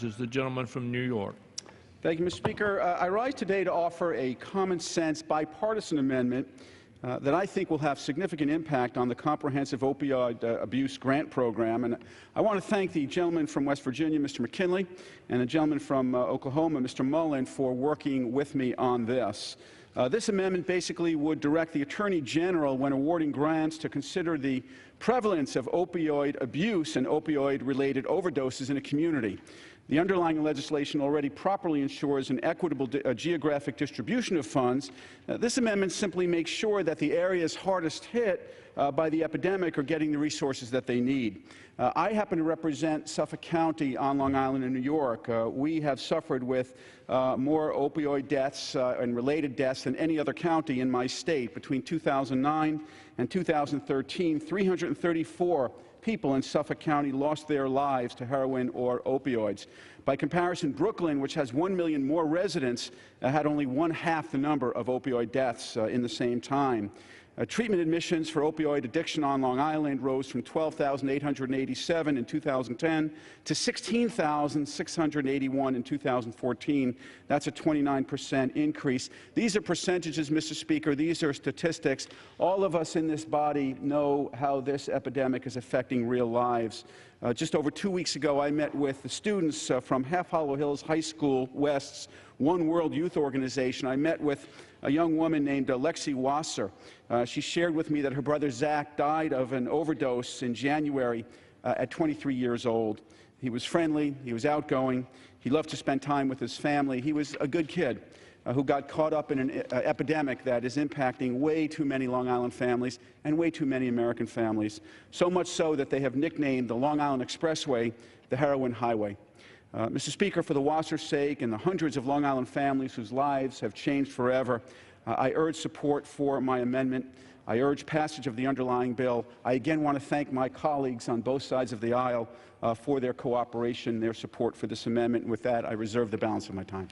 Is the gentleman from New York. Thank you, Mr. Speaker. I rise today to offer a common-sense bipartisan amendment that I think will have significant impact on the comprehensive opioid abuse grant program. And I want to thank the gentleman from West Virginia, Mr. McKinley, and the gentleman from Oklahoma, Mr. Mullen, for working with me on this. This amendment basically would direct the Attorney General, when awarding grants, to consider the prevalence of opioid abuse and opioid-related overdoses in a community. The underlying legislation already properly ensures an equitable geographic distribution of funds. This amendment simply makes sure that the areas hardest hit by the epidemic are getting the resources that they need. I happen to represent Suffolk County on Long Island in New York. We have suffered with more opioid deaths and related deaths than any other county in my state. Between 2009 and 2013, 334 people in Suffolk County lost their lives to heroin or opioids. By comparison, Brooklyn, which has 1 million more residents, had only one-half the number of opioid deaths in the same time. Treatment admissions for opioid addiction on Long Island rose from 12,887 in 2010 to 16,681 in 2014. That's a 29% increase. These are percentages, Mr. Speaker. These are statistics. All of us in this body know how this epidemic is affecting real lives. Just over 2 weeks ago, I met with the students from Half Hollow Hills High School West's One World Youth Organization. I met with a young woman named Lexi Wasser. She shared with me that her brother Zach died of an overdose in January at 23 years old. He was friendly, he was outgoing, he loved to spend time with his family. He was a good kid who got caught up in an epidemic that is impacting way too many Long Island families and way too many American families, so much so that they have nicknamed the Long Island Expressway the Heroin Highway. Mr. Speaker, for the Wasser's sake and the hundreds of Long Island families whose lives have changed forever, I urge support for my amendment. I urge passage of the underlying bill. I again want to thank my colleagues on both sides of the aisle for their cooperation, their support for this amendment. And with that, I reserve the balance of my time.